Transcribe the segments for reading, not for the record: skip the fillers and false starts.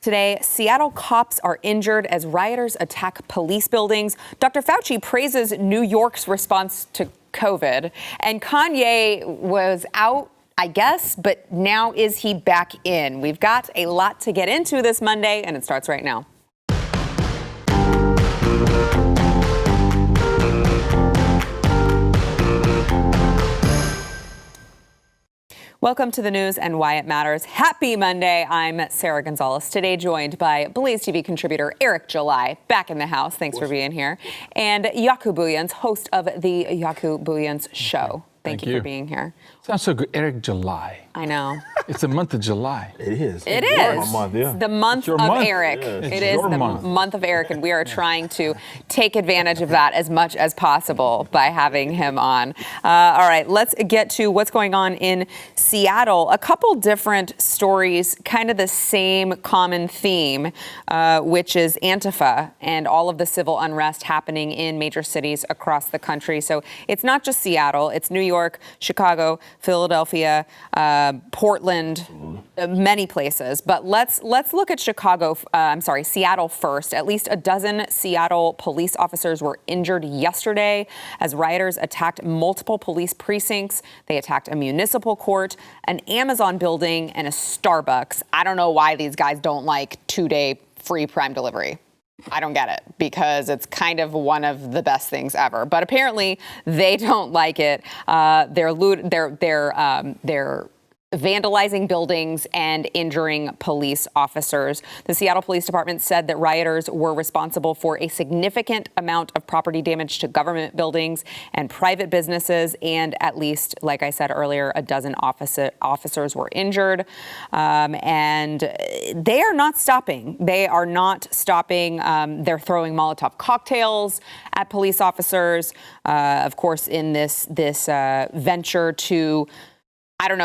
Today, Seattle cops are injured as rioters attack police buildings. Dr. Fauci praises New York's response to COVID. And Kanye was out, I guess, but now is he back in? We've got a lot to get into this Monday, and it starts right now. Welcome to the news and why it matters. Happy Monday. I'm Sarah Gonzalez. Today joined by BlazeTV contributor Eric July, back in the house. Thanks for being here. And Yaku Buyans, host of the Yaku Buyans Show. Thank you for being here. Sounds so good. Eric July. I know. It's the month of July. It is. It is. My month, yeah. The month of month. Eric. Yeah, it is the month of Eric, and we are trying to take advantage of that as much as possible by having him on. All right, let's get to what's going on in Seattle. A couple different stories, kind of the same common theme, which is Antifa and all of the civil unrest happening in major cities across the country. So it's not just Seattle, it's New York, Chicago, Philadelphia, Portland, many places. But let's look at Seattle first. At least a dozen Seattle police officers were injured yesterday as rioters attacked multiple police precincts. They attacked a municipal court, an Amazon building, and a Starbucks. I don't know why these guys don't like 2-day free Prime delivery. I don't get it, because it's kind of one of the best things ever. But apparently they don't like it. They're vandalizing buildings and injuring police officers. The Seattle Police Department said that rioters were responsible for a significant amount of property damage to government buildings and private businesses, and at least, like I said earlier, a dozen officers were injured. And they are not stopping. They're throwing Molotov cocktails at police officers, of course, in this venture to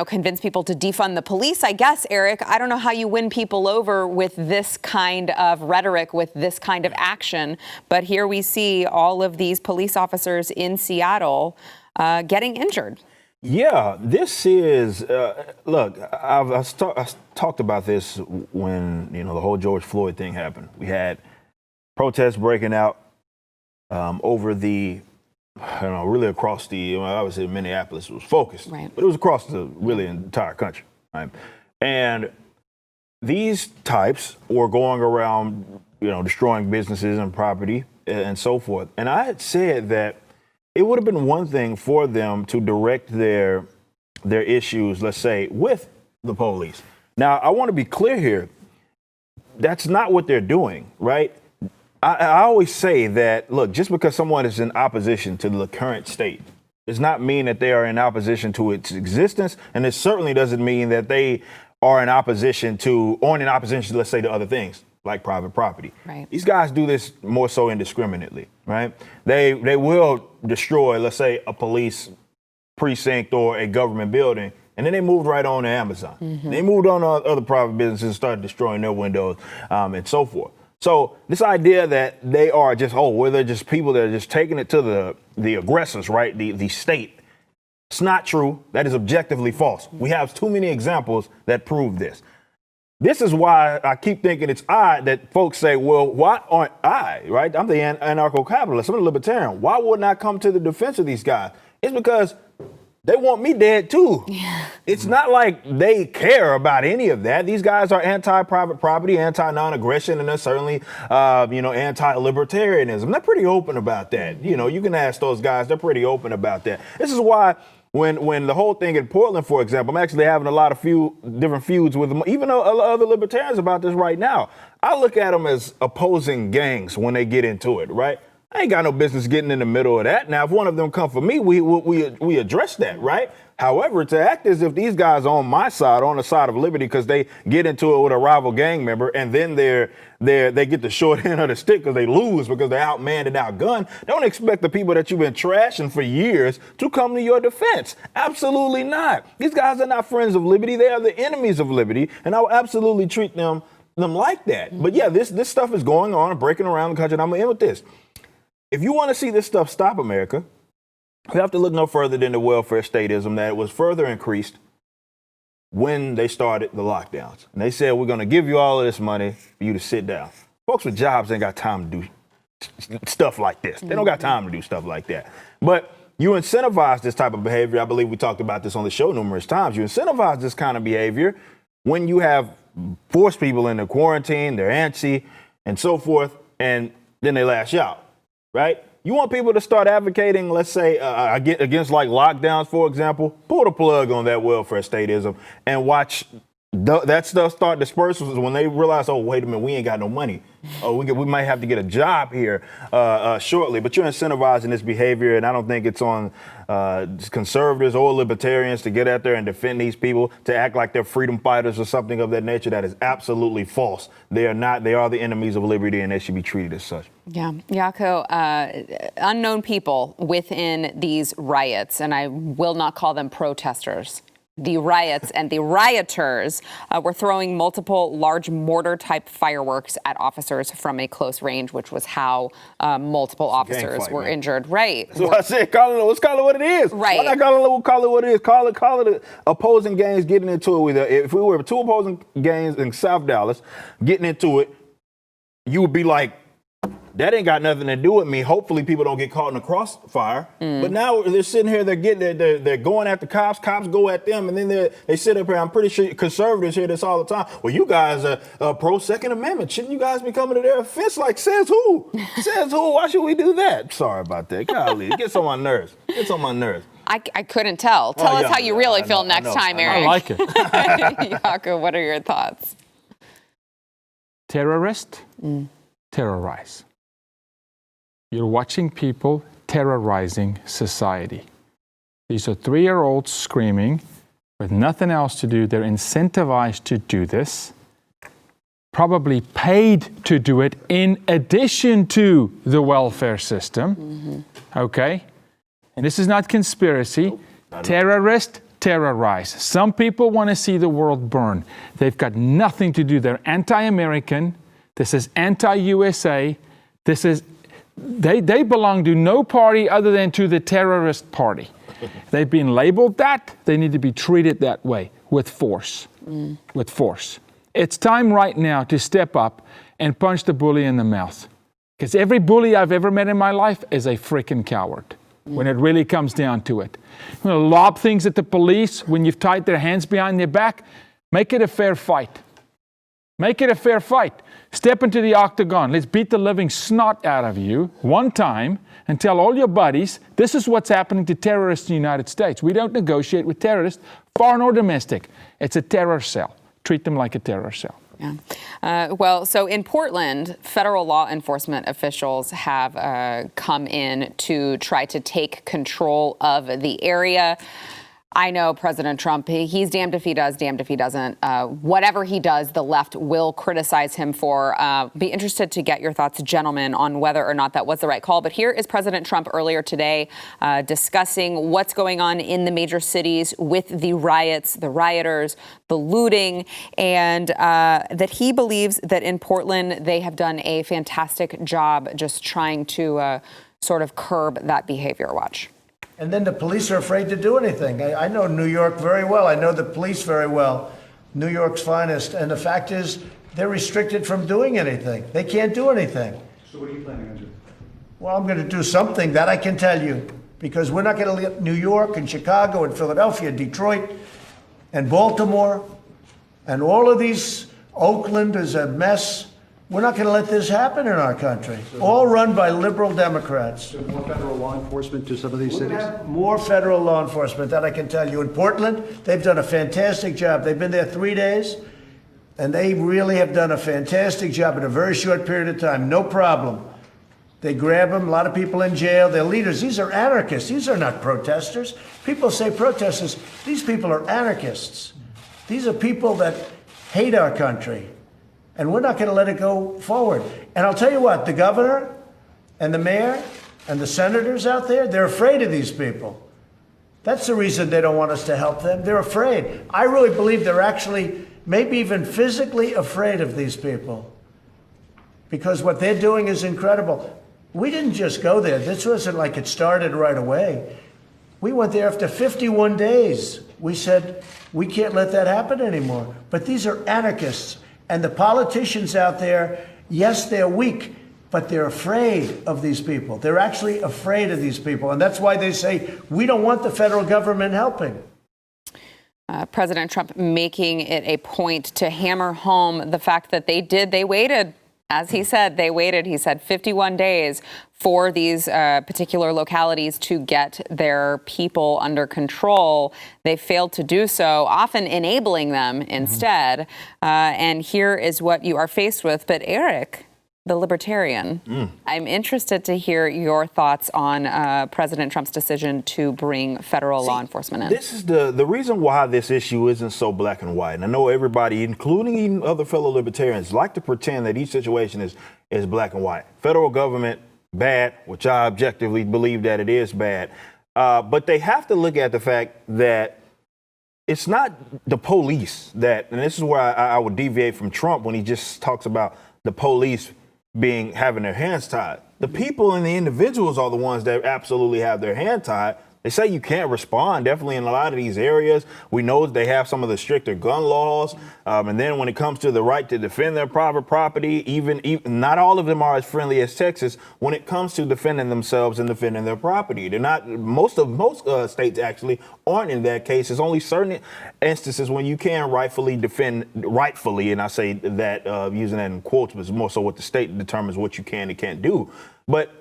convince people to defund the police, I guess, Eric. I don't know how you win people over with this kind of rhetoric, with this kind of action. But here we see all of these police officers in Seattle getting injured. Yeah, this is, look, I talked about this when, the whole George Floyd thing happened. We had protests breaking out over the really across obviously Minneapolis was focused, right, but it was across the really entire country, right? And these types were going around, destroying businesses and property and so forth. And I had said that it would have been one thing for them to direct their issues, let's say, with the police. Now, I want to be clear here. That's not what they're doing, right? I always say that, look, just because someone is in opposition to the current state does not mean that they are in opposition to its existence. And it certainly doesn't mean that they are in opposition to, let's say, to other things like private property. Right. These guys do this more so indiscriminately, right? They will destroy, let's say, a police precinct or a government building, and then they moved right on to Amazon. Mm-hmm. They moved on to other private businesses and started destroying their windows and so forth. So this idea that they are just, they're just people that are just taking it to the aggressors, right? The state. It's not true. That is objectively false. We have too many examples that prove this. This is why I keep thinking it's odd that folks say, well, why aren't I, right? I'm the anarcho-capitalist. I'm a libertarian. Why wouldn't I come to the defense of these guys? It's because they want me dead, too. Yeah. It's not like they care about any of that. These guys are anti-private property, anti-non-aggression, and they're certainly, anti-libertarianism. They're pretty open about that. You can ask those guys. They're pretty open about that. This is why when the whole thing in Portland, for example, I'm actually having a lot of different feuds with them, even other libertarians about this right now. I look at them as opposing gangs when they get into it, right? I ain't got no business getting in the middle of that. Now, if one of them come for me, we address that, right? However, to act as if these guys are on my side, on the side of liberty, because they get into it with a rival gang member, and then they get the short end of the stick because they lose because they're outmanned and outgunned. Don't expect the people that you've been trashing for years to come to your defense. Absolutely not. These guys are not friends of liberty. They are the enemies of liberty, and I will absolutely treat them like that. But yeah, this stuff is going on and breaking around the country, and I'm gonna end with this. If you want to see this stuff stop, America, we have to look no further than the welfare statism that was further increased when they started the lockdowns. And they said, we're going to give you all of this money for you to sit down. Folks with jobs ain't got time to do stuff like this. They don't got time to do stuff like that. But you incentivize this type of behavior. I believe we talked about this on the show numerous times. You incentivize this kind of behavior when you have forced people into quarantine, they're antsy, and so forth, and then they lash out, right? You want people to start advocating, let's say, against like lockdowns, for example, pull the plug on that welfare statism and watch that stuff start dispersing when they realize, oh, wait a minute, we ain't got no money. Oh, we might have to get a job here shortly. But you're incentivizing this behavior, and I don't think it's on conservatives or libertarians to get out there and defend these people, to act like they're freedom fighters or something of that nature. That is absolutely false. They are not. They are the enemies of liberty, and they should be treated as such. Yeah, Jaco, unknown people within these riots, and I will not call them protesters. The riots and the rioters were throwing multiple large mortar-type fireworks at officers from a close range, which was how multiple officers were injured. Right. So I said, let's call it what it is. Right. Why not call it what it is? Call it opposing gangs getting into it with it. If we were two opposing gangs in South Dallas getting into it, you would be like, that ain't got nothing to do with me. Hopefully people don't get caught in the crossfire. But now they're sitting here, they're going at the cops go at them, and then they sit up here. I'm pretty sure conservatives hear this all the time. Well, you guys are pro Second Amendment. Shouldn't you guys be coming to their offense? Like, says who? Says who? Why should we do that? Sorry about that. Golly, it gets on my nerves. I couldn't tell. Tell us how you really feel next time, Eric. I like it. Jaco, what are your thoughts? Terrorist, terrorize. You're watching people terrorizing society. These are 3-year-olds screaming with nothing else to do. They're incentivized to do this, probably paid to do it in addition to the welfare system. Okay? And this is not conspiracy. Terrorist, terrorize. Some people want to see the world burn. They've got nothing to do. They're anti-American. This is anti-USA. This is They belong to no party other than to the terrorist party. They've been labeled that. They need to be treated that way, with force. With force. It's time right now to step up and punch the bully in the mouth. Because every bully I've ever met in my life is a freaking coward when it really comes down to it. You know, lob things at the police when you've tied their hands behind their back. Make it a fair fight. Make it a fair fight. Step into the octagon. Let's beat the living snot out of you one time and tell all your buddies, this is what's happening to terrorists in the United States. We don't negotiate with terrorists, foreign or domestic. It's a terror cell. Treat them like a terror cell. Yeah. Well, so in Portland, federal law enforcement officials have come in to try to take control of the area. I know President Trump, he's damned if he does, damned if he doesn't. Whatever he does, the left will criticize him for. Be interested to get your thoughts, gentlemen, on whether or not that was the right call. But here is President Trump earlier today discussing what's going on in the major cities with the riots, the rioters, the looting, and that he believes that in Portland they have done a fantastic job just trying to sort of curb that behavior. Watch. And then the police are afraid to do anything. I know New York very well. I know the police very well, New York's finest. And the fact is, they're restricted from doing anything. They can't do anything. So what are you planning on doing? Well, I'm going to do something that I can tell you, because we're not going to let New York and Chicago and Philadelphia, Detroit and Baltimore and all of these, Oakland is a mess. We're not going to let this happen in our country. All run by liberal Democrats. So more federal law enforcement to some of these cities? More federal law enforcement, that I can tell you. In Portland, they've done a fantastic job. They've been there 3 days, and they really have done a fantastic job in a very short period of time. No problem. They grab them, a lot of people in jail. They're leaders. These are anarchists. These are not protesters. People say protesters. These people are anarchists. These are people that hate our country. And we're not going to let it go forward. And I'll tell you what, the governor and the mayor and the senators out there, they're afraid of these people. That's the reason they don't want us to help them. They're afraid. I really believe they're actually maybe even physically afraid of these people, because what they're doing is incredible. We didn't just go there. This wasn't like it started right away. We went there after 51 days. We said, we can't let that happen anymore. But these are anarchists. And the politicians out there, yes, they're weak, but they're afraid of these people. They're actually afraid of these people. And that's why they say, we don't want the federal government helping. President Trump making it a point to hammer home the fact that they waited. As he said, they waited, he said, 51 days for these particular localities to get their people under control. They failed to do so, often enabling them instead. And here is what you are faced with. But Eric, the libertarian, I'm interested to hear your thoughts on President Trump's decision to bring federal law enforcement in. This is the reason why this issue isn't so black and white. And I know everybody, including even other fellow libertarians, like to pretend that each situation is black and white. Federal government, bad, which I objectively believe that it is bad. But they have to look at the fact that it's not the police that, and this is where I would deviate from Trump when he just talks about the police having their hands tied. The people and the individuals are the ones that absolutely have their hand tied. They say you can't respond, definitely in a lot of these areas. We know they have some of the stricter gun laws. And then when it comes to the right to defend their private property, even not all of them are as friendly as Texas when it comes to defending themselves and defending their property. They're not, most states actually aren't in that case. There's only certain instances when you can rightfully defend, and I say that using that in quotes, but it's more so what the state determines what you can and can't do. But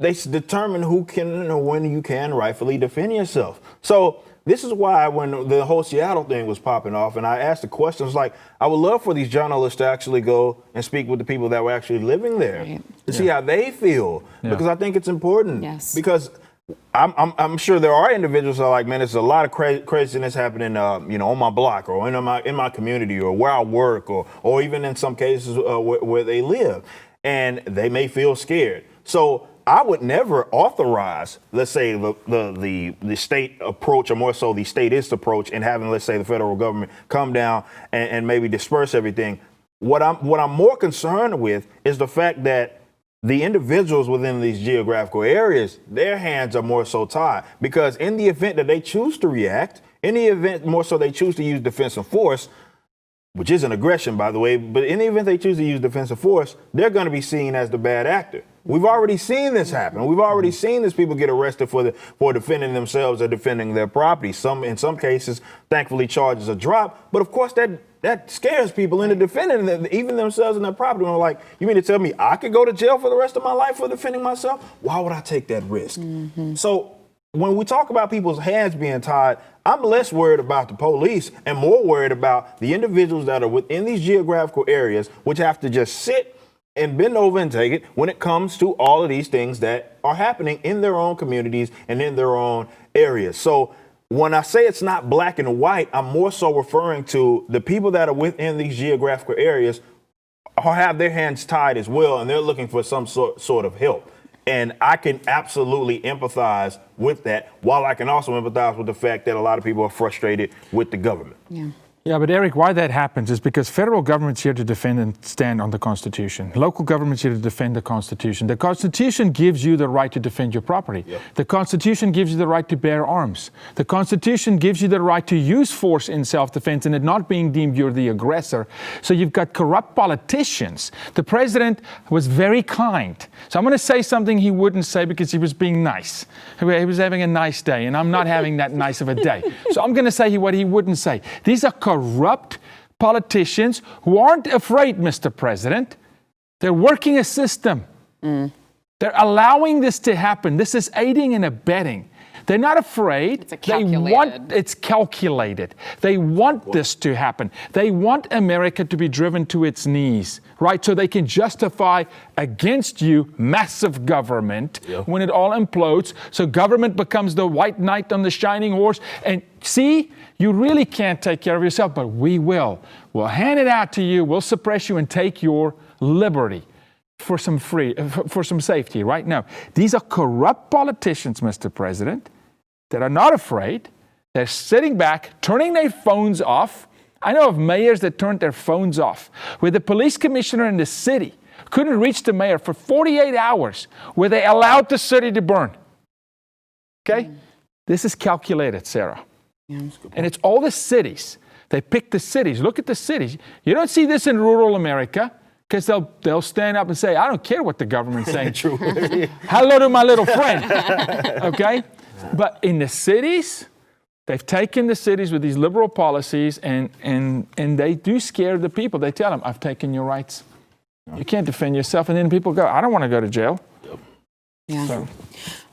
they determine who can or when you can rightfully defend yourself. So this is why when the whole Seattle thing was popping off and I asked the questions, like, I would love for these journalists to actually go and speak with the people that were actually living there to see how they feel, because I think it's important. Because I'm sure there are individuals that are like, man, there's a lot of craziness happening, on my block or in my community or where I work or even in some cases where they live, and they may feel scared. So I would never authorize, let's say, the state approach, or more so the statist approach, and having, let's say, the federal government come down and maybe disperse everything. What I'm more concerned with is the fact that the individuals within these geographical areas, their hands are more so tied, because in the event that they choose to react, in the event more so they choose to use defensive force, which isn't aggression, by the way, but in the event they choose to use defensive force, they're going to be seen as the bad actor. We've already seen this happen. We've already seen these people get arrested for defending themselves or defending their property. In some cases, thankfully, charges are dropped. But of course, that scares people into defending even themselves and their property. And they're like, you mean to tell me I could go to jail for the rest of my life for defending myself? Why would I take that risk? So when we talk about people's hands being tied, I'm less worried about the police and more worried about the individuals that are within these geographical areas, which have to just sit and bend over and take it when it comes to all of these things that are happening in their own communities and in their own areas. So when I say it's not black and white, I'm more so referring to the people that are within these geographical areas who have their hands tied as well, and they're looking for some sort of help. And I can absolutely empathize with that, while I can also empathize with the fact that a lot of people are frustrated with the government. Yeah, but Eric, why that happens is because federal government's here to defend and stand on the Constitution. Local government's here to defend the Constitution. The Constitution gives you the right to defend your property. The Constitution gives you the right to bear arms. The Constitution gives you the right to use force in self-defense and it not being deemed you're the aggressor. So you've got corrupt politicians. The president was very kind. So I'm going to say something he wouldn't say because he was being nice. He was having a nice day, and I'm not having that nice of a day. So I'm going to say what he wouldn't say. These are corrupt politicians who aren't afraid, Mr. President. They're working a system. They're allowing this to happen. This is aiding and abetting. They're not afraid. It's calculated. They want this to happen. They want America to be driven to its knees, right? So they can justify against you massive government when it all implodes. So government becomes the white knight on the shining horse. And see, you really can't take care of yourself, but we will. We'll hand it out to you. We'll suppress you and take your liberty for some safety, right? Now, these are corrupt politicians, Mr. President, that are not afraid. They're sitting back, turning their phones off. I know of mayors that turned their phones off, where the police commissioner in the city couldn't reach the mayor for 48 hours, where they allowed the city to burn. Okay? This is calculated, Sarah. And it's all the cities. They pick the cities. Look at the cities. You don't see this in rural America because they'll stand up and say, I don't care what the government's saying. True. Hello to my little friend. Okay? But in the cities, they've taken the cities with these liberal policies and they do scare the people. They tell them, I've taken your rights. You can't defend yourself. And then people go, I don't want to go to jail. Yeah. So.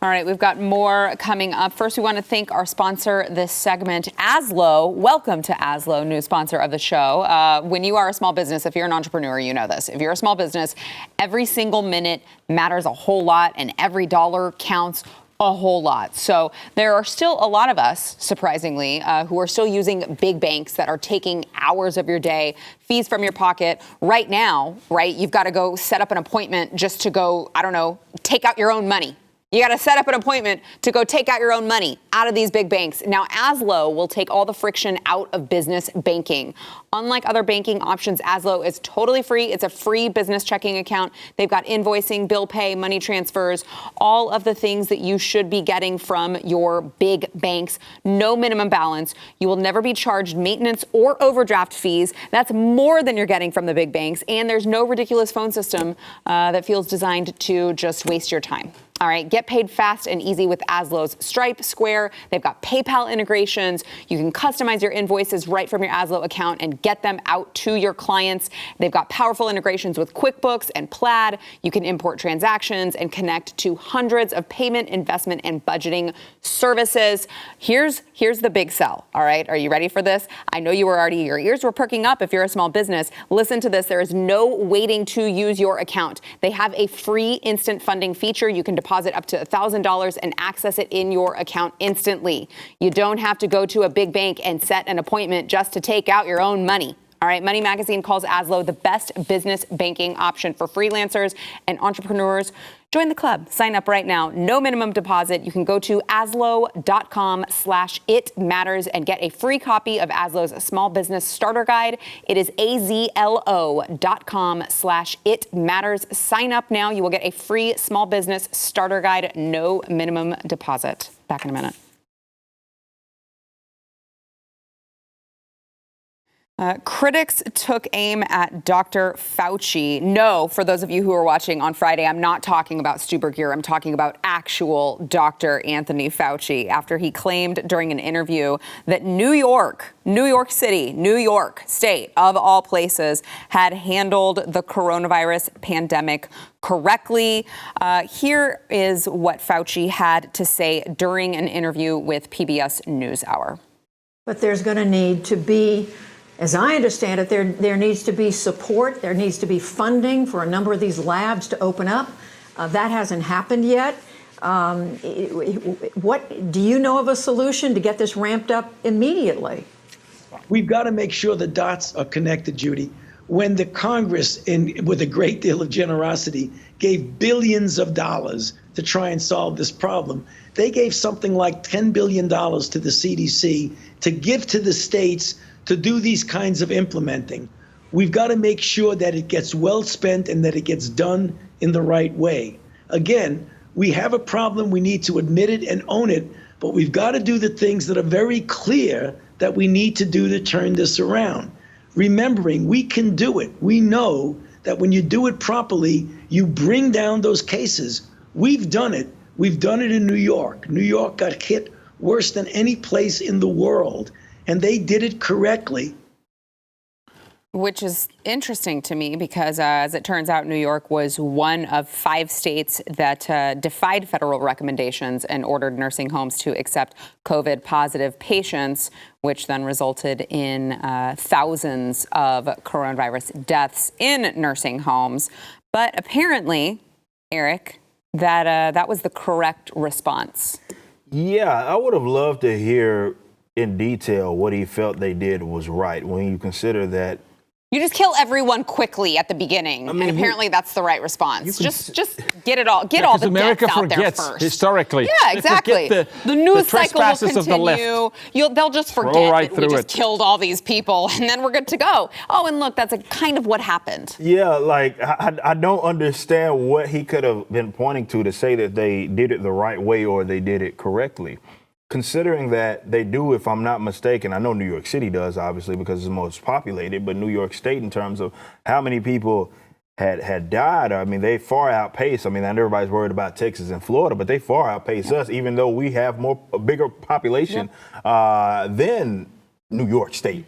All right, we've got more coming up. First, we want to thank our sponsor this segment, Aslo. Welcome to Aslo, new sponsor of the show. When you are a small business, if you're an entrepreneur, you know this. If you're a small business, every single minute matters a whole lot, and every dollar counts a whole lot. So there are still a lot of us, surprisingly, who are still using big banks that are taking hours of your day, fees from your pocket. Right now, right, you've got to go set up an appointment just to go, I don't know, take out your own money. You got to set up an appointment to go take out your own money out of these big banks. Now, Aslo will take all the friction out of business banking. Unlike other banking options, Aslo is totally free. It's a free business checking account. They've got invoicing, bill pay, money transfers, all of the things that you should be getting from your big banks. No minimum balance. You will never be charged maintenance or overdraft fees. That's more than you're getting from the big banks. And there's no ridiculous phone system that feels designed to just waste your time. All right, get paid fast and easy with Aslo's Stripe, Square. They've got PayPal integrations. You can customize your invoices right from your Aslo account and get them out to your clients. They've got powerful integrations with QuickBooks and Plaid. You can import transactions and connect to hundreds of payment, investment, and budgeting services. Here's the big sell. All right, are you ready for this? I know your ears were perking up if you're a small business. Listen to this. There is no waiting to use your account. They have a free instant funding feature. You can deposit up to $1,000 and access it in your account instantly. You don't have to go to a big bank and set an appointment just to take out your own money. All right, Money Magazine calls Aslo the best business banking option for freelancers and entrepreneurs. Join the club. Sign up right now. No minimum deposit. You can go to aslo.com/itmatters and get a free copy of Aslo's Small Business Starter Guide. It is azlo.com/itmatters. Sign up now. You will get a free Small Business Starter Guide. No minimum deposit. Back in a minute. Critics took aim at Dr. Fauci. No, for those of you who are watching on Friday, I'm not talking about Stu Burguiere. I'm talking about actual Dr. Anthony Fauci after he claimed during an interview that New York City, New York State, of all places, had handled the coronavirus pandemic correctly. Here is what Fauci had to say during an interview with PBS NewsHour. But there's going to need to be, as I understand it, there needs to be support. There needs to be funding for a number of these labs to open up. That hasn't happened yet. What do you know of a solution to get this ramped up immediately? We've got to make sure the dots are connected, Judy. When the Congress, with a great deal of generosity, gave billions of dollars to try and solve this problem, they gave something like $10 billion to the CDC to give to the states to do these kinds of implementing. We've got to make sure that it gets well spent and that it gets done in the right way. Again, we have a problem. We need to admit it and own it, but we've got to do the things that are very clear that we need to do to turn this around. Remembering we can do it. We know that when you do it properly, you bring down those cases. We've done it. We've done it in New York. New York got hit worse than any place in the world, and they did it correctly. Which is interesting to me because, as it turns out, New York was one of 5 states that defied federal recommendations and ordered nursing homes to accept COVID-positive patients, which then resulted in thousands of coronavirus deaths in nursing homes. But apparently, Eric, that was the correct response. Yeah, I would have loved to hear in detail what he felt they did was right when you consider that. You just kill everyone quickly at the beginning, and apparently that's the right response. Just get it all, all the America deaths out there forgets first. Historically. Yeah, exactly. The news cycle will trespasses of the continue. left. They'll just forget right that we just it. killed all these people, and then we're good to go. Oh, and look, that's kind of what happened. Yeah, like I don't understand what he could have been pointing to say that they did it the right way or they did it correctly. considering that they do, if I'm not mistaken, I know New York City does, obviously, because it's the most populated, but New York State, in terms of how many people had died, I mean, they far outpace. I mean, I know everybody's worried about Texas and Florida, but they far outpace us, even though we have a bigger population than New York State.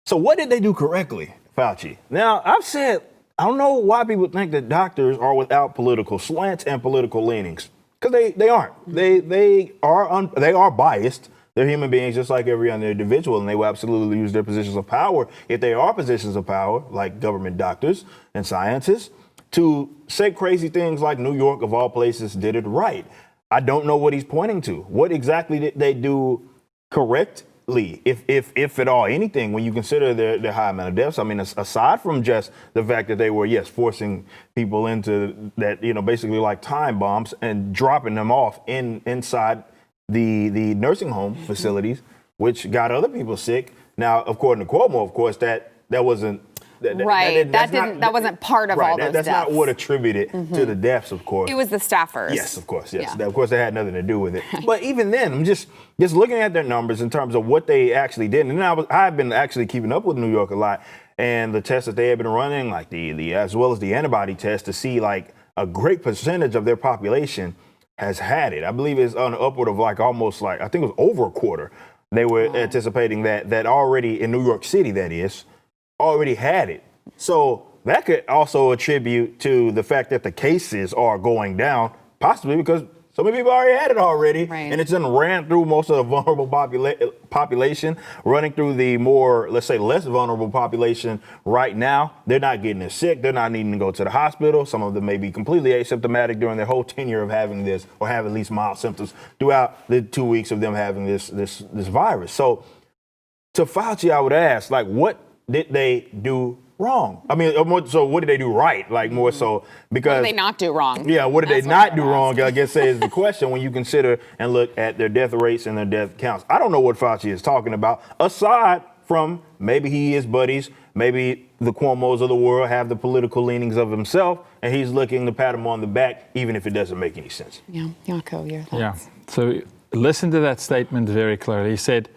So what did they do correctly, Fauci? Now, I've said, I don't know why people think that doctors are without political slants and political leanings. Because they aren't. They are biased. They're human beings just like every other individual, and they will absolutely use their positions of power, if they are positions of power, like government doctors and scientists, to say crazy things like New York, of all places, did it right. I don't know what he's pointing to. What exactly did they do correctly, if at all anything, when you consider their high amount of deaths? I mean, aside from just the fact that they were, yes, forcing people into that, basically like time bombs and dropping them off inside the nursing home facilities, which got other people sick. Now, according to Cuomo, of course, that wasn't that wasn't part of all those that's deaths. not what attributed to the deaths, of course. It was the staffers. Yes, of course. Yes, Yeah. of course, they had nothing to do with it. But even then, I'm just looking at their numbers in terms of what they actually did. And then I've been actually keeping up with New York a lot, and the tests that they have been running, like the as well as the antibody test, to see like a great percentage of their population has had it. I believe it's on the upward of like almost like, I think it was over a quarter. They were anticipating that already in New York City, that is, already had it. So that could also attribute to the fact that the cases are going down, possibly because so many people already had it already, and it's then ran through most of the vulnerable population, running through the more, let's say, less vulnerable population right now. They're not getting as sick. They're not needing to go to the hospital. Some of them may be completely asymptomatic during their whole tenure of having this, or have at least mild symptoms throughout the 2 weeks of them having this virus. So to Fauci, I would ask, like, what did they do wrong? I mean, so what did they do right? Like, more so because... What did they not do wrong? Yeah, what did they not do wrong, I guess, is the question when you consider and look at their death rates and their death counts. I don't know what Fauci is talking about, aside from maybe he is buddies, maybe the Cuomos of the world have the political leanings of himself, and he's looking to pat him on the back, even if it doesn't make any sense. Yeah, Yako, your thoughts? Yeah. So listen to that statement very clearly. He said,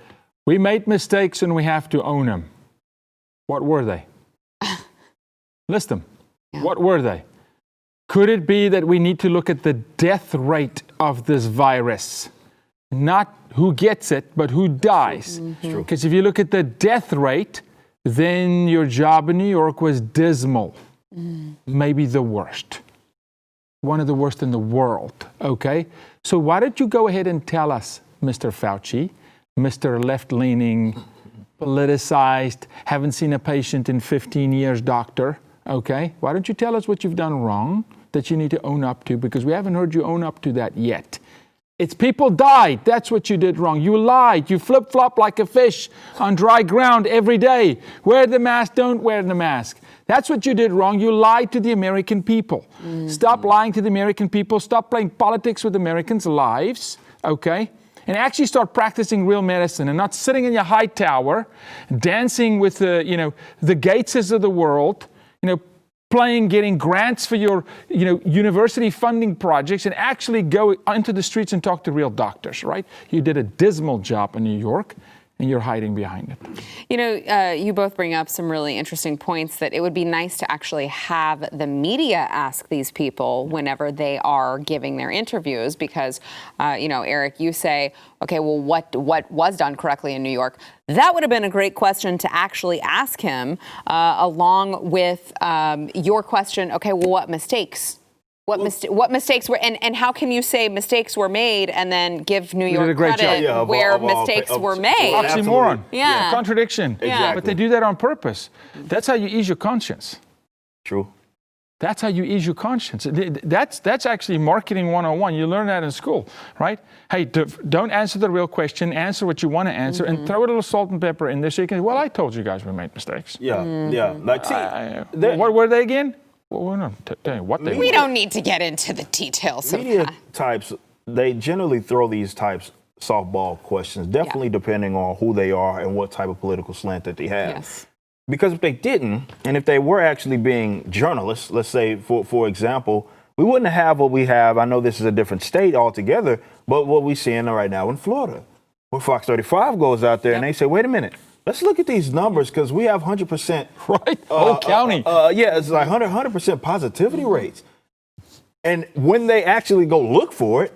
"We made mistakes and we have to own them." What were they? List them. Yeah. What were they? Could it be that we need to look at the death rate of this virus? Not who gets it, but who dies. Because if you look at the death rate, then your job in New York was dismal. Maybe the worst. One of the worst in the world, okay? So why don't you go ahead and tell us, Mr. Fauci, Mr. left-leaning, politicized, haven't seen a patient in 15 years doctor, okay? Why don't you tell us what you've done wrong that you need to own up to, because we haven't heard you own up to that yet. It's people died. That's what you did wrong. You lied. You flip-flop like a fish on dry ground every day. Wear the mask, don't wear the mask. That's what you did wrong. You lied to the American people. Stop lying to the American people. Stop playing politics with Americans' lives, okay? And actually start practicing real medicine and not sitting in your high tower, dancing with the Gateses of the world, getting grants for your, university funding projects, and actually go into the streets and talk to real doctors, right? You did a dismal job in New York, and you're hiding behind it. You both bring up some really interesting points that it would be nice to actually have the media ask these people whenever they are giving their interviews, because, Eric, you say, okay, well, what was done correctly in New York? That would have been a great question to actually ask him, along with your question, okay, well, what mistakes? What mistakes were, and how can you say mistakes were made and then give New York credit where mistakes were made? Oxymoron. Yeah. Contradiction. Exactly. But they do that on purpose. That's how you ease your conscience. True. That's how you ease your conscience. That's actually marketing 101. You learn that in school, right? Hey, don't answer the real question. Answer what you want to answer, and throw a little salt and pepper in there so you can, well, I told you guys we made mistakes. Yeah. Like, see, what were they again? Well, we're not telling you what they were. We don't need to get into the details of media that. types, they generally throw these types softball questions, definitely depending on who they are and what type of political slant that they have. Yes. Because if they didn't, and if they were actually being journalists, let's say, for example, we wouldn't have what we have. I know this is a different state altogether, but what we're seeing right now in Florida, where Fox 35 goes out there and they say, wait a minute, let's look at these numbers because we have 100%. Right, whole county. Yeah, it's like 100% positivity rates. And when they actually go look for it,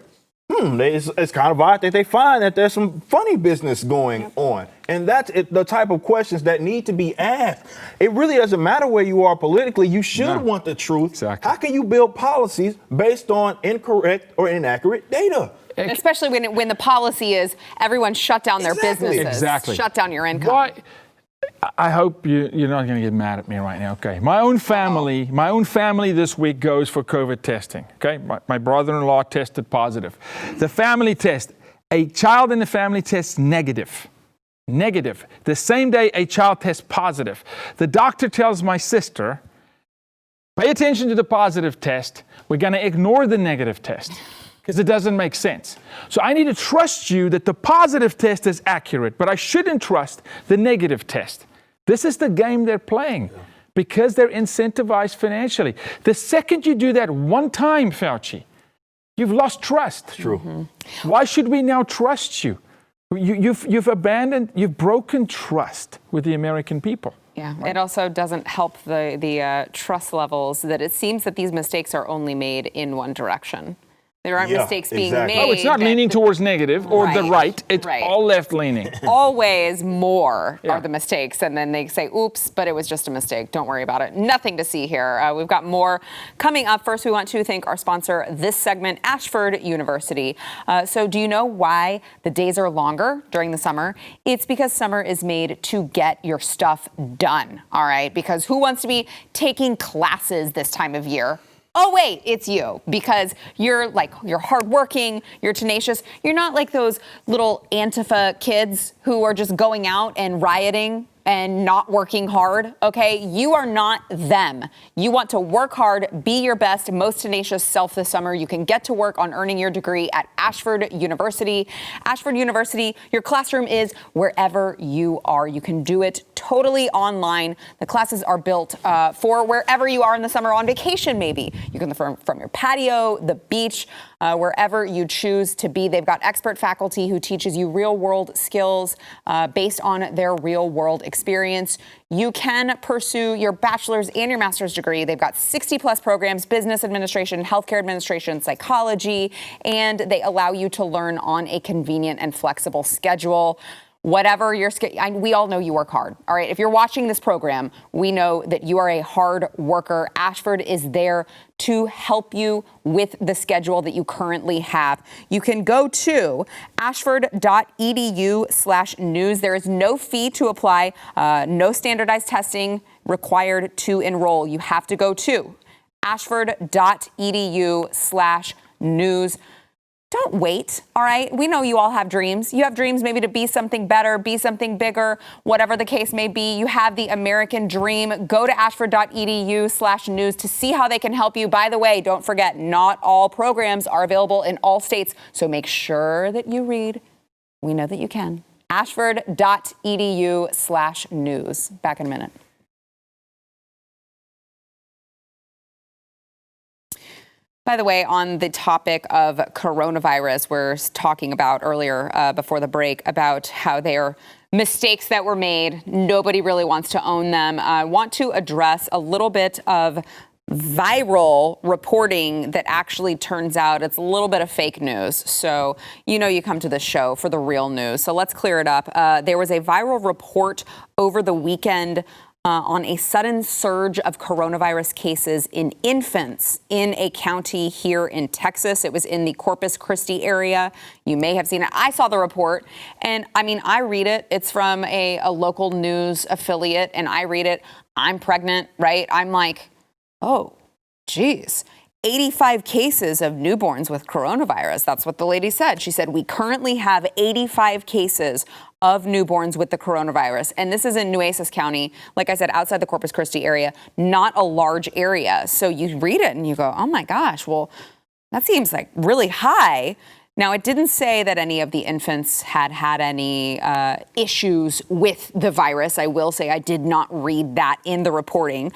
it's kind of odd that they find that there's some funny business going on. And that's the type of questions that need to be asked. It really doesn't matter where you are politically. You should want the truth. Exactly. How can you build policies based on incorrect or inaccurate data? Especially when the policy is everyone shut down their businesses. Exactly. Shut down your income. Why? I hope you're not going to get mad at me right now. Okay. My own family this week goes for COVID testing. Okay. My brother-in-law tested positive. The family test, a child in the family tests negative. Negative. The same day a child tests positive. The doctor tells my sister, pay attention to the positive test. We're going to ignore the negative test because it doesn't make sense. So I need to trust you that the positive test is accurate, but I shouldn't trust the negative test. This is the game they're playing because they're incentivized financially. The second you do that one time, Fauci, you've lost trust. It's true. Mm-hmm. Why should we now trust you? You've broken trust with the American people. Yeah, it also doesn't help the trust levels that it seems that these mistakes are only made in one direction. There aren't mistakes being made. Oh, it's not leaning towards negative or the right. It's all left leaning. Always more are the mistakes. And then they say, oops, but it was just a mistake. Don't worry about it. Nothing to see here. We've got more coming up. First, we want to thank our sponsor this segment, Ashford University. So do you know why the days are longer during the summer? It's because summer is made to get your stuff done. All right. Because who wants to be taking classes this time of year? Oh, wait, it's you, because you're hardworking, you're tenacious. You're not like those little Antifa kids who are just going out and rioting and not working hard, okay? You are not them. You want to work hard, be your best, most tenacious self this summer. You can get to work on earning your degree at Ashford University. Ashford University, your classroom is wherever you are. You can do it totally online. The classes are built for wherever you are in the summer, on vacation maybe. You can learn from your patio, the beach, wherever you choose to be. They've got expert faculty who teaches you real-world skills based on their real-world experience. You can pursue your bachelor's and your master's degree. They've got 60-plus programs, business administration, healthcare administration, psychology, and they allow you to learn on a convenient and flexible schedule. Whatever your schedule, we all know you work hard. All right. If you're watching this program, we know that you are a hard worker. Ashford is there to help you with the schedule that you currently have. You can go to ashford.edu/news. There is no fee to apply, no standardized testing required to enroll. You have to go to ashford.edu/news. Don't wait, all right? We know you all have dreams. You have dreams maybe to be something better, be something bigger, whatever the case may be. You have the American dream. Go to ashford.edu/news to see how they can help you. By the way, don't forget, not all programs are available in all states, so make sure that you read. We know that you can. ashford.edu/news. Back in a minute. By the way, on the topic of coronavirus, we're talking about earlier before the break about how there are mistakes that were made. Nobody really wants to own them. I want to address a little bit of viral reporting that actually turns out it's a little bit of fake news. So, you come to this show for the real news. So let's clear it up. There was a viral report over the weekend on a sudden surge of coronavirus cases in infants in a county here in Texas. It was in the Corpus Christi area. You may have seen it. I saw the report, and I read it. It's from a local news affiliate, and I read it. I'm pregnant, right? I'm like, oh, geez. 85 cases of newborns with coronavirus. That's what the lady said. She said, we currently have 85 cases of newborns with the coronavirus. And this is in Nueces County, like I said, outside the Corpus Christi area, not a large area. So you read it and you go, oh my gosh, well, that seems like really high. Now, it didn't say that any of the infants had any issues with the virus. I will say I did not read that in the reporting.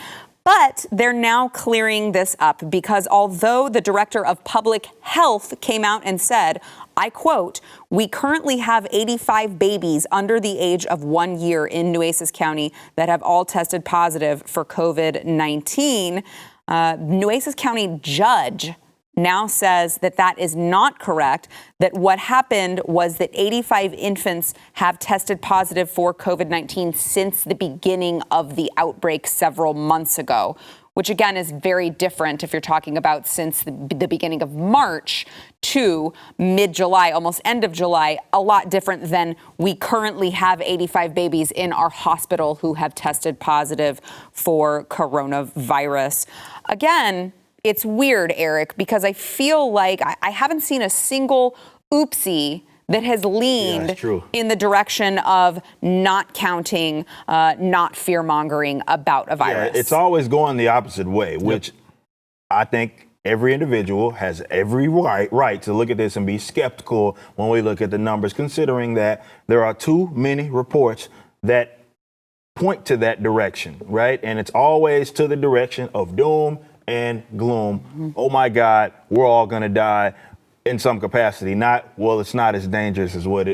But they're now clearing this up because although the director of public health came out and said, I quote, "We currently have 85 babies under the age of 1 year in Nueces County that have all tested positive for COVID-19. Nueces County judge now says that that is not correct, that what happened was that 85 infants have tested positive for COVID-19 since the beginning of the outbreak several months ago, which again is very different if you're talking about since the beginning of March to mid-July, almost end of July, a lot different than we currently have 85 babies in our hospital who have tested positive for coronavirus. Again, it's weird, Eric, because I feel like I haven't seen a single oopsie that has leaned in the direction of not counting, not fear-mongering about a virus. Yeah, it's always going the opposite way, which I think every individual has every right to look at this and be skeptical when we look at the numbers, considering that there are too many reports that point to that direction, right? And it's always to the direction of doom and gloom. Oh my God, we're all gonna die in some capacity. Not, well, it's not as dangerous as what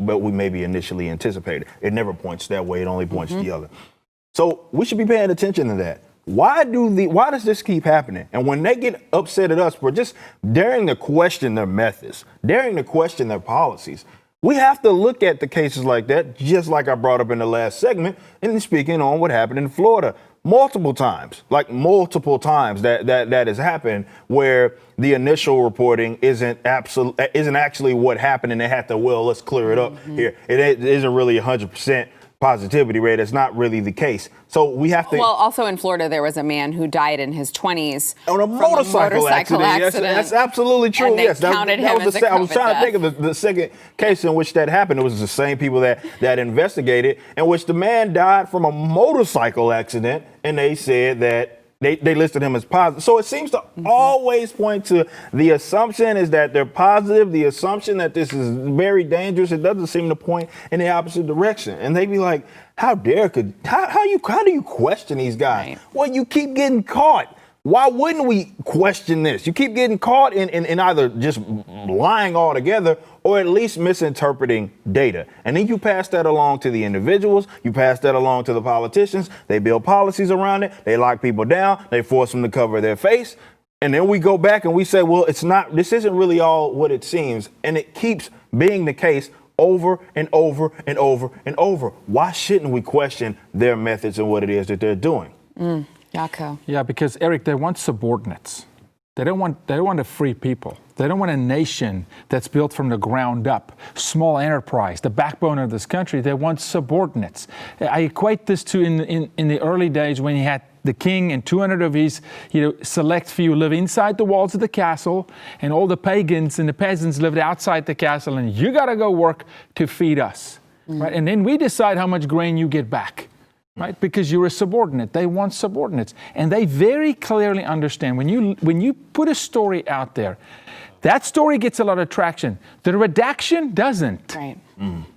but we maybe initially anticipated. It never points that way. It only points the other. So we should be paying attention to that. Why does this keep happening? And when they get upset at us for just daring to question their methods, daring to question their policies, we have to look at the cases like that, just like I brought up in the last segment, and speaking on what happened in Florida. Multiple times that has happened where the initial reporting isn't actually what happened, and they have to, well, let's clear it up here. It isn't really 100% positivity rate. It's not really the case. So we have to. Well, also in Florida, there was a man who died in his 20s on a motorcycle accident. Yes, that's absolutely true. And they counted him as a COVID I was trying to think of the second case in which that happened. It was the same people that investigated, in which the man died from a motorcycle accident, and they said that they listed him as positive. So it seems to always point to the assumption is that they're positive, the assumption that this is very dangerous. It doesn't seem to point in the opposite direction. And they be like, how do you question these guys? Right. Well, you keep getting caught. Why wouldn't we question this? You keep getting caught in either just lying altogether or at least misinterpreting data. And then you pass that along to the individuals. You pass that along to the politicians. They build policies around it. They lock people down. They force them to cover their face. And then we go back and we say, well, this isn't really all what it seems. And it keeps being the case over and over and over and over. Why shouldn't we question their methods and what it is that they're doing? Yako. Yeah, because Eric, they want subordinates. They don't want a free people. They don't want a nation that's built from the ground up, small enterprise, the backbone of this country. They want subordinates. I equate this to in the early days when you had the king and 200 of his select few live inside the walls of the castle, and all the pagans and the peasants lived outside the castle, and you got to go work to feed us, right? And then we decide how much grain you get back. Right, because you're a subordinate. They want subordinates, and they very clearly understand when you put a story out there, that story gets a lot of traction. The redaction doesn't. Right.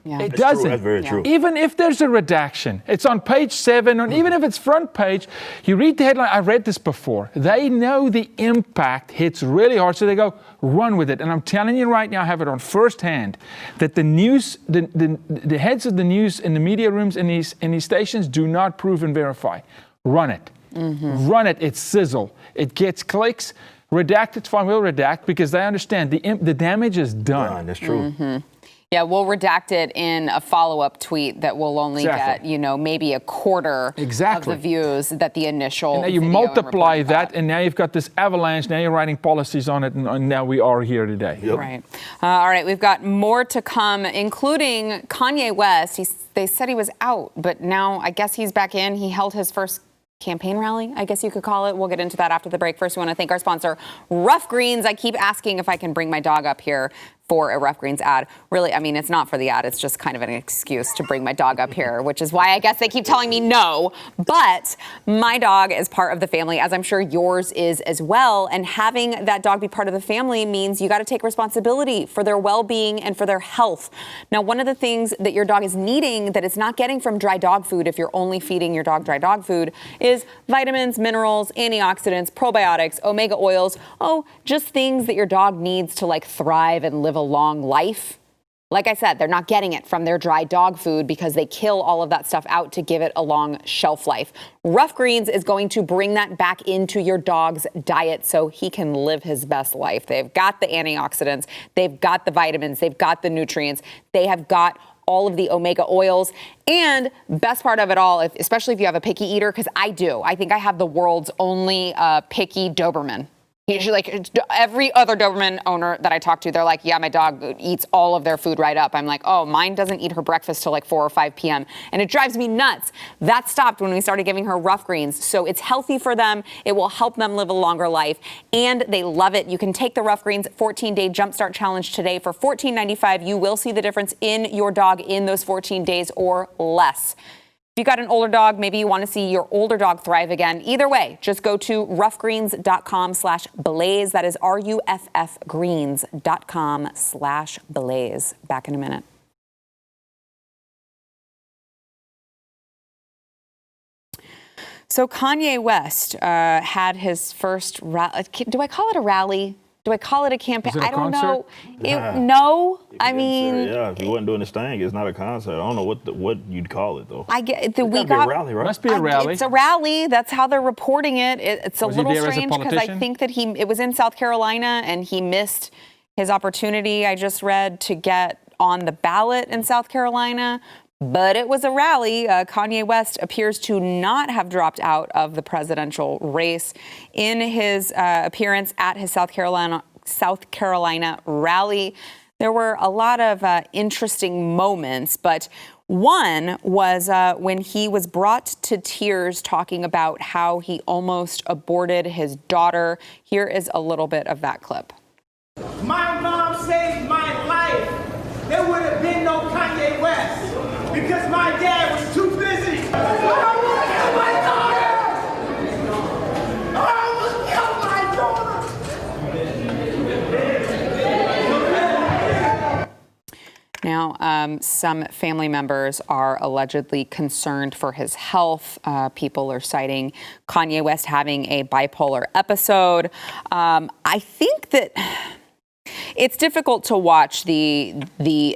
Yeah. It doesn't. True. That's very true. Even if there's a redaction, it's on page 7, or even if it's front page, you read the headline. I read this before. They know the impact hits really hard, so they go run with it. And I'm telling you right now, I have it on firsthand that the news, the heads of the news in the media rooms in these stations do not prove and verify. Run it. Run it. It's sizzle. It gets clicks. Redact, it's fine. We'll redact because they understand the damage is done. That's true. Yeah, we'll redact it in a follow-up tweet that will only get, maybe a quarter of the views that the initial. And now you multiply that, and now you've got this avalanche. Now you're writing policies on it, and now we are here today. Yep. Right. All right, we've got more to come, including Kanye West. They said he was out, but now I guess he's back in. He held his first campaign rally, I guess you could call it. We'll get into that after the break. First, we want to thank our sponsor, Rough Greens. I keep asking if I can bring my dog up here for a Rough Greens ad. Really, I mean, it's not for the ad. It's just kind of an excuse to bring my dog up here, which is why I guess they keep telling me no. But my dog is part of the family, as I'm sure yours is as well. And having that dog be part of the family means you got to take responsibility for their well-being and for their health. Now, one of the things that your dog is needing that it's not getting from dry dog food, if you're only feeding your dog dry dog food, is vitamins, minerals, antioxidants, probiotics, omega oils. Oh, just things that your dog needs to like thrive and live a long life. Like I said, they're not getting it from their dry dog food because they kill all of that stuff out to give it a long shelf life. Rough Greens is going to bring that back into your dog's diet so he can live his best life. They've got the antioxidants, they've got the vitamins, they've got the nutrients, they have got all of the omega oils. And best part of it all, especially if you have a picky eater, because I do. I think I have the world's only picky Doberman. Usually, like every other Doberman owner that I talk to, they're like, yeah, my dog eats all of their food right up. I'm like, oh, mine doesn't eat her breakfast till like 4 or 5 p.m. And it drives me nuts. That stopped when we started giving her Rough Greens. So it's healthy for them. It will help them live a longer life. And they love it. You can take the Rough Greens 14-day Jumpstart Challenge today for $14.95. You will see the difference in your dog in those 14 days or less. If you got an older dog, maybe you want to see your older dog thrive again. Either way, just go to roughgreens.com/blaze. That is ruffgreens.com/blaze. Back in a minute. So Kanye West had his first rally. Do I call it a rally? Do I call it a campaign? I don't know. No, I mean, yeah. If he wasn't doing this thing, it's not a concert. I don't know what you'd call it though. I get we got a rally, right? Must be a rally. It's a rally. That's how they're reporting it. It's a little strange because I think that it was in South Carolina and he missed his opportunity. I just read to get on the ballot in South Carolina. But it was a rally. Kanye West appears to not have dropped out of the presidential race. In his appearance at his South Carolina rally, there were a lot of interesting moments, but one was when he was brought to tears talking about how he almost aborted his daughter. Here is a little bit of that clip. My mom saved my life. There would have been no Kanye West. Because my dad was too busy. I almost killed my daughter! I almost killed my daughter! Now, some family members are allegedly concerned for his health. People are citing Kanye West having a bipolar episode. I think that it's difficult to watch the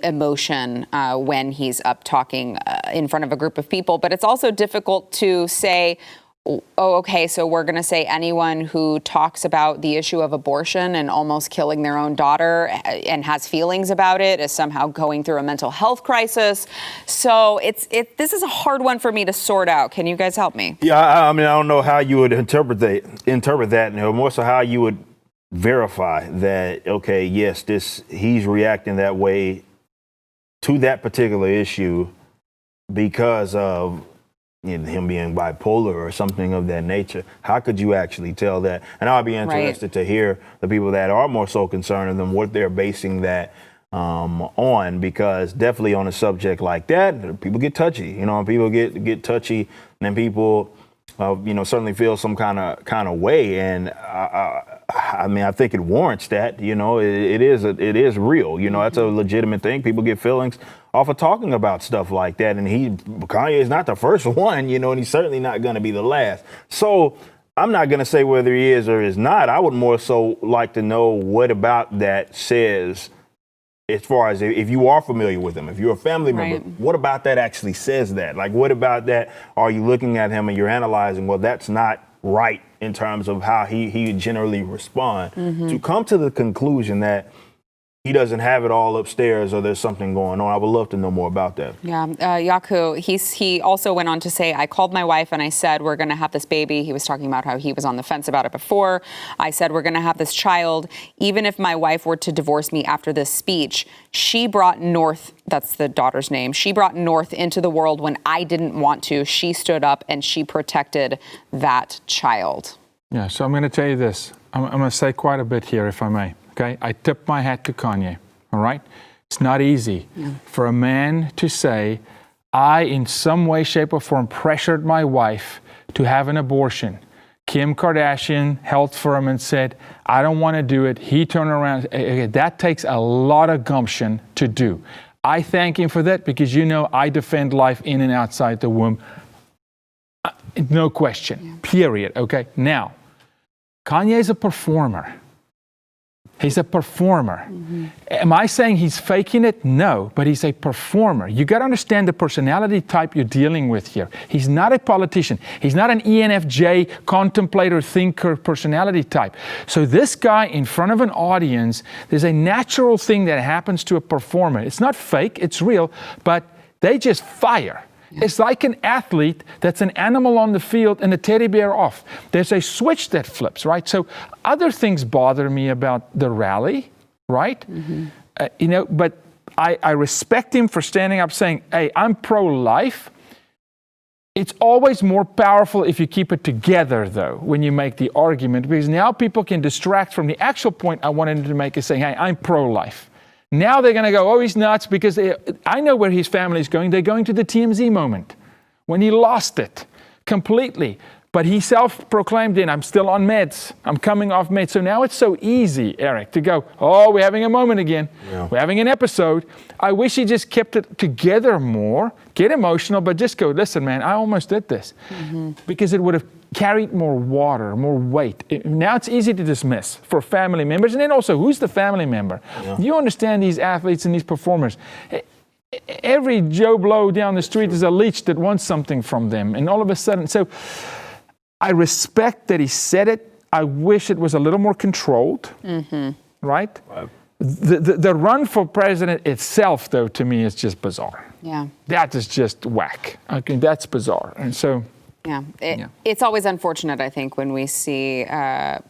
emotion when he's up talking in front of a group of people, but it's also difficult to say, oh, okay, so we're going to say anyone who talks about the issue of abortion and almost killing their own daughter and has feelings about it is somehow going through a mental health crisis. So this is a hard one for me to sort out. Can you guys help me? Yeah, I mean, I don't know how you would interpret that, and more so how you would verify that, okay, yes, he's reacting that way to that particular issue because of him being bipolar or something of that nature. How could you actually tell that? And I'll be interested to hear the people that are more so concerned of them, what they're basing that on, because definitely on a subject like that, people get touchy, people get touchy, and people certainly feel some kind of way, and I mean, I think it warrants that. It is real. That's a legitimate thing. People get feelings off of talking about stuff like that, and Kanye is not the first one, and he's certainly not going to be the last. So I'm not going to say whether he is or is not. I would more so like to know what about that says, as far as if you are familiar with him, if you're a family member, what about that actually says that? Like, what about that are you looking at him and you're analyzing, well, that's not right in terms of how he generally respond, to come to the conclusion that he doesn't have it all upstairs or there's something going on. I would love to know more about that. Yeah, Yaku, he also went on to say, I called my wife and I said, we're going to have this baby. He was talking about how he was on the fence about it before. I said, we're going to have this child. Even if my wife were to divorce me after this speech, she brought North, that's the daughter's name, she brought North into the world when I didn't want to. She stood up and she protected that child. Yeah, so I'm going to tell you this. I'm going to say quite a bit here, if I may. Okay, I tip my hat to Kanye, all right? It's not easy for a man to say, I, in some way, shape, or form, pressured my wife to have an abortion. Kim Kardashian held firm and said, I don't want to do it. He turned around. That takes a lot of gumption to do. I thank him for that because, I defend life in and outside the womb. No question, period. Okay, now, Kanye is a performer. He's a performer. Am I saying he's faking it? No, but he's a performer. You got to understand the personality type you're dealing with here. He's not a politician. He's not an ENFJ contemplator, thinker personality type. So this guy in front of an audience, there's a natural thing that happens to a performer. It's not fake, it's real, but they just fire. It's like an athlete that's an animal on the field and a teddy bear off. There's a switch that flips, right? So other things bother me about the rally, right? But I respect him for standing up saying, hey, I'm pro-life. It's always more powerful if you keep it together, though, when you make the argument, because now people can distract from the actual point I wanted to make is saying, hey, I'm pro-life. Now they're going to go, oh, he's nuts, because I know where his family is going. They're going to the TMZ moment when he lost it completely. But he self-proclaimed I'm still on meds. I'm coming off meds. So now it's so easy, Eric, to go, oh, we're having a moment again. Yeah. We're having an episode. I wish he just kept it together more, get emotional, but just go, listen, man, I almost did this. Because it would have carried more water, more weight. Now it's easy to dismiss for family members. And then also, who's the family member? Yeah. You understand these athletes and these performers. Every Joe Blow down the street is a leech that wants something from them. And all of a sudden, so I respect that he said it. I wish it was a little more controlled, right? The run for president itself, though, to me is just bizarre. Yeah. That is just whack. Okay, that's bizarre. And so... It's always unfortunate, I think, when we see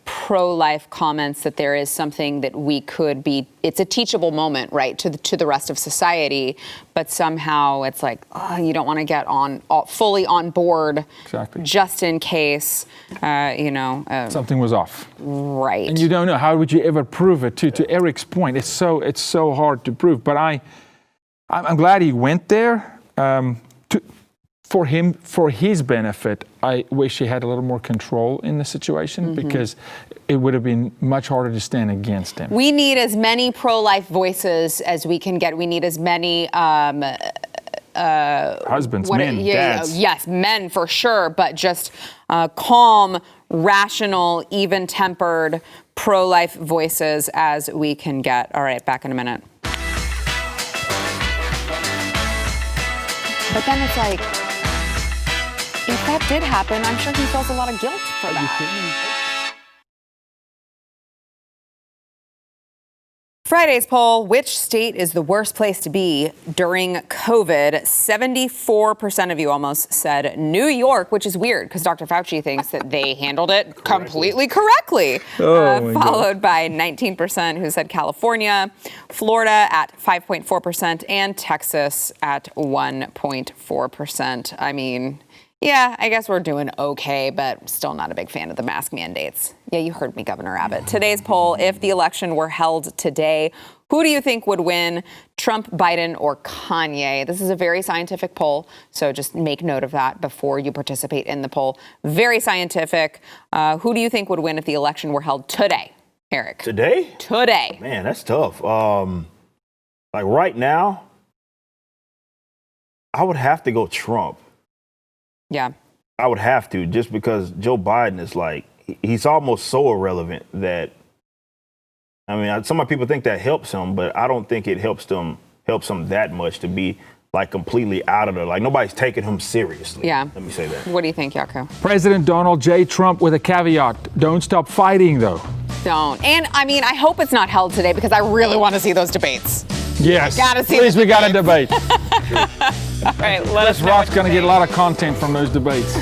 pro-life comments that there is something that we could be, it's a teachable moment, right, to the rest of society, but somehow it's like, oh, you don't want to get fully on board just in case, something was off. Right. And you don't know, how would you ever prove it? To Eric's point, it's so hard to prove, but I'm glad he went there. For his benefit, I wish he had a little more control in the situation because it would have been much harder to stand against him. We need as many pro-life voices as we can get. We need as many husbands, men, dads. Yes, men for sure, but just calm, rational, even-tempered pro-life voices as we can get. All right, back in a minute. But then it's like, if that did happen, I'm sure he feels a lot of guilt for that. Friday's poll, which state is the worst place to be during COVID? 74% of you almost said New York, which is weird because Dr. Fauci thinks that they handled it completely correctly. Followed by 19% who said California, Florida at 5.4%, and Texas at 1.4%. I mean, yeah, I guess we're doing okay, but still not a big fan of the mask mandates. Yeah, you heard me, Governor Abbott. Today's poll, if the election were held today, who do you think would win, Trump, Biden, or Kanye? This is a very scientific poll, so just make note of that before you participate in the poll. Very scientific. Who do you think would win if the election were held today, Eric? Today? Today. Man, that's tough. Like right now, I would have to go Trump. Yeah. I would have to, just because Joe Biden is like, he's almost so irrelevant that, I mean, some people think that helps him, but I don't think it helps him that much to be like completely out of there. Like nobody's taking him seriously. Yeah. Let me say that. What do you think, Jaco? President Donald J. Trump with a caveat. Don't stop fighting, though. Don't. And I mean, I hope it's not held today because I really want to see those debates. Yes. Gotta see. Please, we got a debate. All right, let us know. Rock's going to get a lot of content from those debates.